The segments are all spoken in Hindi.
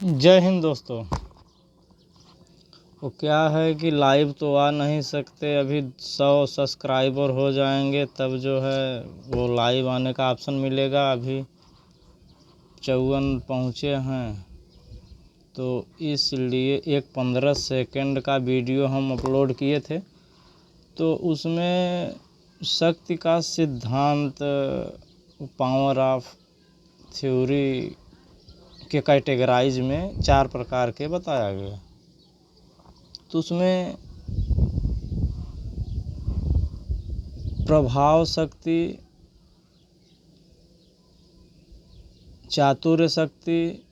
जय हिंद दोस्तों। वो क्या है कि लाइव तो आ नहीं सकते, अभी 100 सब्सक्राइबर हो जाएंगे तब जो है वो लाइव आने का ऑप्शन मिलेगा। अभी 54 पहुँचे हैं, तो इसलिए एक 15 सेकंड का वीडियो हम अपलोड किए थे। तो उसमें शक्ति का सिद्धांत, पावर ऑफ थ्योरी के कैटेगराइज में 4 प्रकार के बताया गया। तो उसमें प्रभाव शक्ति, चातुर्य शक्ति,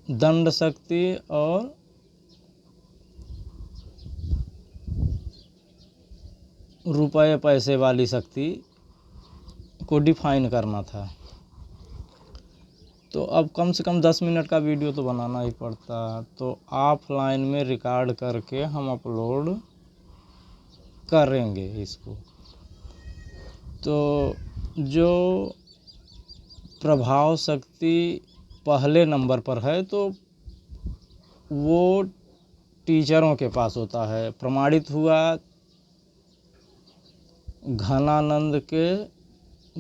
दंड शक्ति और रुपये पैसे वाली शक्ति को डिफाइन करना था। तो अब कम से कम 10 मिनट का वीडियो तो बनाना ही पड़ता, तो ऑफलाइन में रिकॉर्ड करके हम अपलोड करेंगे इसको। तो जो प्रभाव शक्ति पहले नंबर पर है तो वो टीचरों के पास होता है। प्रमाणित हुआ घनानंद के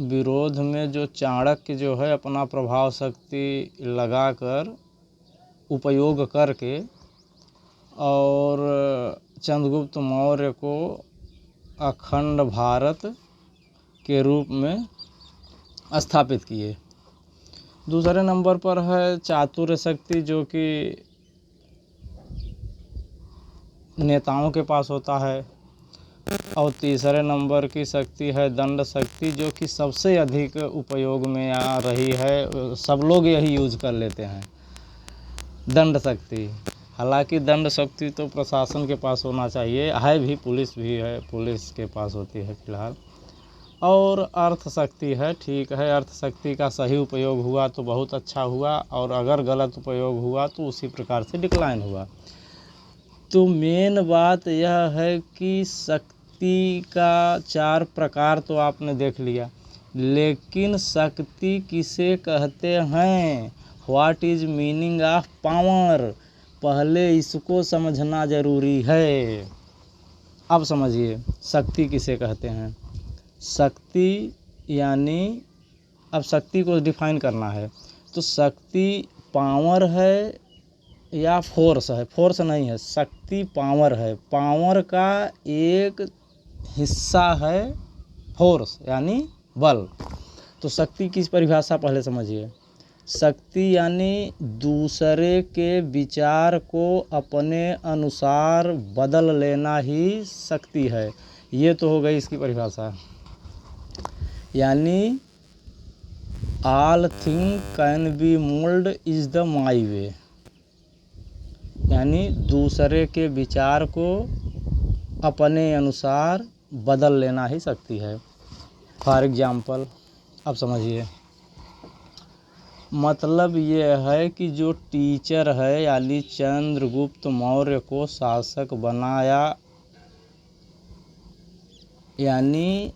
विरोध में जो चाणक्य जो है अपना प्रभाव शक्ति लगाकर उपयोग करके और चंद्रगुप्त मौर्य को अखंड भारत के रूप में स्थापित किए। दूसरे नंबर पर है चातुर्य शक्ति, जो कि नेताओं के पास होता है। और तीसरे नंबर की शक्ति है दंड शक्ति, जो कि सबसे अधिक उपयोग में आ रही है, सब लोग यही यूज कर लेते हैं, दंड शक्ति। हालांकि दंड शक्ति तो प्रशासन के पास होना चाहिए, है भी, पुलिस भी है, पुलिस के पास होती है फिलहाल। और अर्थ शक्ति है, ठीक है, अर्थ शक्ति का सही उपयोग हुआ तो बहुत अच्छा हुआ, और अगर गलत उपयोग हुआ तो उसी प्रकार से डिक्लाइन हुआ। तो मेन बात यह है कि शक्ति का 4 प्रकार तो आपने देख लिया, लेकिन शक्ति किसे कहते हैं, what is meaning of power, पहले इसको समझना ज़रूरी है। अब समझिए शक्ति किसे कहते हैं। शक्ति यानी, अब शक्ति को डिफाइन करना है तो शक्ति पावर है या फोर्स है, फोर्स नहीं है, शक्ति पावर है। पावर का एक हिस्सा है फोर्स यानी बल। तो शक्ति की परिभाषा पहले समझिए। शक्ति यानी दूसरे के विचार को अपने अनुसार बदल लेना ही शक्ति है। ये तो हो गई इसकी परिभाषा। यानी all thing can be mould is the my way, यानी दूसरे के विचार को अपने अनुसार बदल लेना ही शक्ति है। फॉर एग्जाम्पल, अब समझिए, मतलब ये है कि जो टीचर है यानी चंद्रगुप्त मौर्य को शासक बनाया, यानी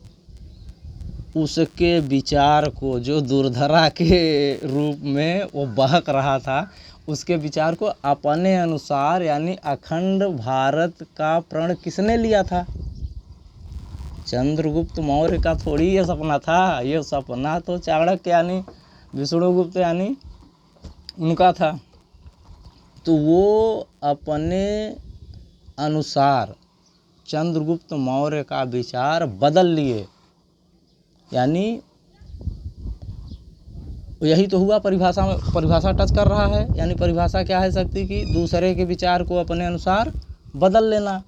उसके विचार को, जो दुर्धरा के रूप में वो बहक रहा था, उसके विचार को अपने अनुसार, यानी अखंड भारत का प्रण किसने लिया था, चंद्रगुप्त मौर्य का थोड़ी ये सपना था। ये सपना तो चाणक्य यानी विष्णुगुप्त यानी उनका था। तो वो अपने अनुसार चंद्रगुप्त मौर्य का विचार बदल लिए, यानी यही तो हुआ। परिभाषा में, परिभाषा टच कर रहा है, यानी परिभाषा क्या है शक्ति की, दूसरे के विचार को अपने अनुसार बदल लेना।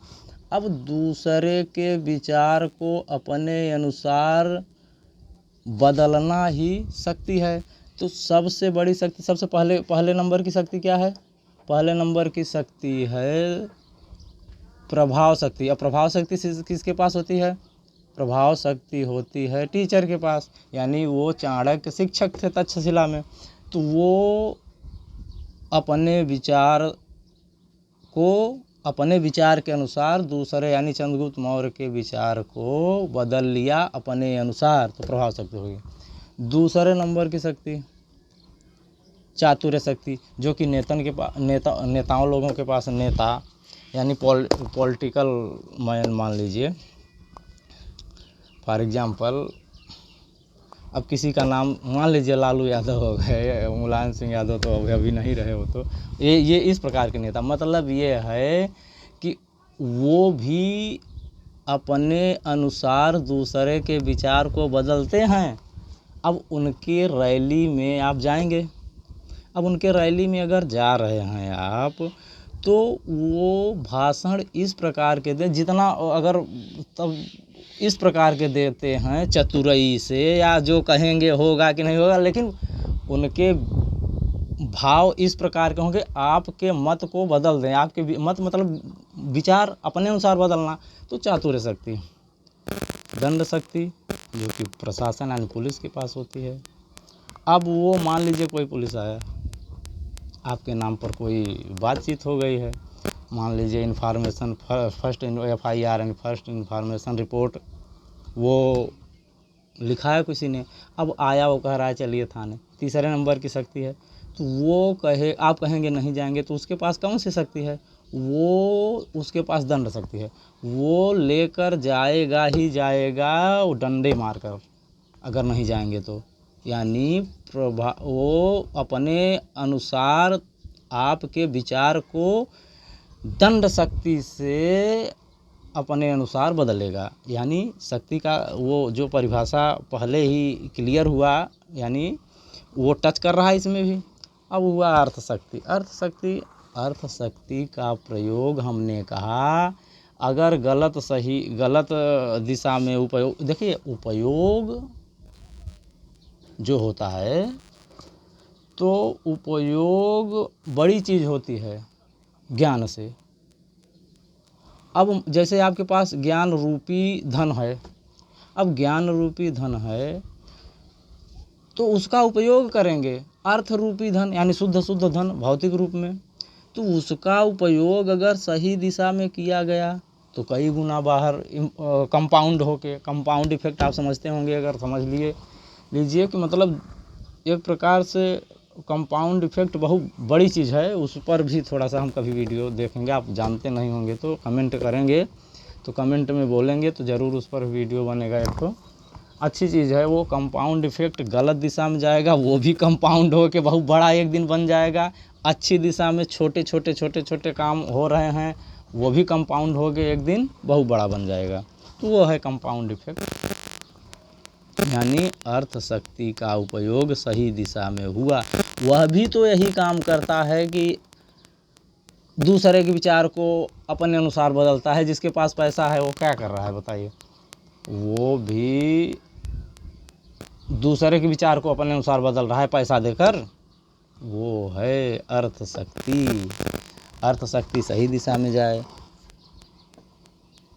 अब दूसरे के विचार को अपने अनुसार बदलना ही शक्ति है। तो सबसे बड़ी शक्ति, सबसे पहले नंबर की शक्ति क्या है, पहले नंबर की शक्ति है प्रभाव शक्ति। अब प्रभाव शक्ति किसके पास होती है, प्रभाव शक्ति होती है टीचर के पास, यानी वो चाणक्य शिक्षक थे तक्षशिला में। तो वो अपने विचार को अपने विचार के अनुसार दूसरे यानी चंद्रगुप्त मौर्य के विचार को बदल लिया अपने अनुसार, तो प्रभाव शक्ति होगी। दूसरे नंबर की शक्ति चातुर्य शक्ति जो कि नेताओं लोगों के पास, नेता यानी पॉलिटिकल मैन मान लीजिए, फॉर एग्जांपल अब किसी का नाम मान लीजिए लालू यादव हो गए, मुलायम सिंह यादव तो अभी नहीं रहे हो, तो ये इस प्रकार के नेता, मतलब ये है कि वो भी अपने अनुसार दूसरे के विचार को बदलते हैं। अब उनके रैली में आप जाएंगे, अब उनके रैली में अगर जा रहे हैं आप, तो वो भाषण इस प्रकार के दे, जितना अगर तब इस प्रकार के देते हैं चतुराई से, या जो कहेंगे होगा कि नहीं होगा, लेकिन उनके भाव इस प्रकार के होंगे, आपके मत को बदल दें, आपके मत मतलब विचार अपने अनुसार बदलना, तो चातुर्य शक्ति। दंड शक्ति जो कि प्रशासन यानी पुलिस के पास होती है। अब वो मान लीजिए कोई पुलिस आया, आपके नाम पर कोई बातचीत हो गई है, मान लीजिए इन्फॉर्मेशन फर्स्ट FIR यानी फर्स्ट इन्फॉर्मेशन रिपोर्ट वो लिखा है किसी ने, अब आया वो कह रहा है चलिए थाने, तीसरे नंबर की शक्ति है, तो वो कहे, आप कहेंगे नहीं जाएंगे, तो उसके पास कौन सी शक्ति है, वो उसके पास दंड शक्ति है, वो लेकर जाएगा ही जाएगा, वो डंडे मारकर, अगर नहीं जाएंगे तो, यानी वो अपने अनुसार आपके विचार को दंड शक्ति से अपने अनुसार बदलेगा। यानी शक्ति का वो जो परिभाषा पहले ही क्लियर हुआ, यानी वो टच कर रहा है इसमें भी। अब हुआ अर्थ शक्ति। अर्थ शक्ति का प्रयोग हमने कहा, अगर गलत दिशा में उपयोग, देखिए उपयोग जो होता है तो उपयोग बड़ी चीज़ होती है ज्ञान से। अब जैसे आपके पास ज्ञान रूपी धन है, अब ज्ञान रूपी धन है तो उसका उपयोग करेंगे, अर्थ रूपी धन यानी शुद्ध धन भौतिक रूप में, तो उसका उपयोग अगर सही दिशा में किया गया तो कई गुना बाहर कंपाउंड होके, कंपाउंड इफेक्ट आप समझते होंगे, अगर समझ लीजिए कि मतलब एक प्रकार से कंपाउंड इफेक्ट बहुत बड़ी चीज़ है, उस पर भी थोड़ा सा हम कभी वीडियो देखेंगे, आप जानते नहीं होंगे तो कमेंट करेंगे, तो कमेंट में बोलेंगे तो ज़रूर उस पर वीडियो बनेगा। एक तो अच्छी चीज़ है वो, कंपाउंड इफेक्ट गलत दिशा में जाएगा वो भी कंपाउंड हो के बहुत बड़ा एक दिन बन जाएगा, अच्छी दिशा में छोटे छोटे काम हो रहे हैं वो भी कंपाउंड हो के एक दिन बहुत बड़ा बन जाएगा, तो वो है कंपाउंड इफेक्ट। यानी अर्थ शक्ति का उपयोग सही दिशा में हुआ, वह भी तो यही काम करता है कि दूसरे के विचार को अपने अनुसार बदलता है। जिसके पास पैसा है वो क्या कर रहा है बताइए, वो भी दूसरे के विचार को अपने अनुसार बदल रहा है पैसा देकर, वो है अर्थ शक्ति। अर्थ शक्ति सही दिशा में जाए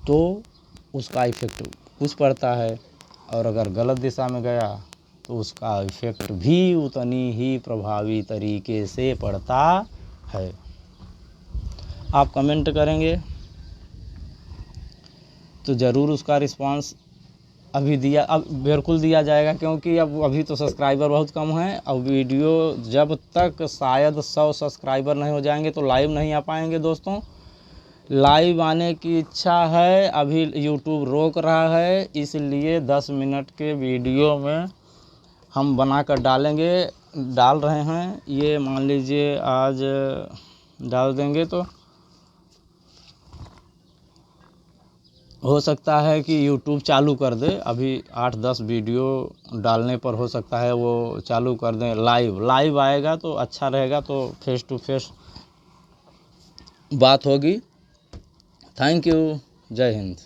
तो उसका इफेक्ट कुछ पड़ता है, और अगर गलत दिशा में गया तो उसका इफेक्ट भी उतनी ही प्रभावी तरीके से पड़ता है। आप कमेंट करेंगे तो ज़रूर उसका रिस्पांस अब बिल्कुल दिया जाएगा, क्योंकि अभी तो सब्सक्राइबर बहुत कम हैं। अब वीडियो जब तक शायद 100 सब्सक्राइबर नहीं हो जाएंगे तो लाइव नहीं आ पाएंगे दोस्तों। लाइव आने की इच्छा है, अभी यूट्यूब रोक रहा है, इसलिए 10 मिनट के वीडियो में हम बनाकर डाल रहे हैं। ये मान लीजिए आज डाल देंगे तो हो सकता है कि यूट्यूब चालू कर दे, अभी 8-10 वीडियो डालने पर हो सकता है वो चालू कर दें। लाइव आएगा तो अच्छा रहेगा, तो फेस टू फेस बात होगी। थैंक यू, जय हिंद।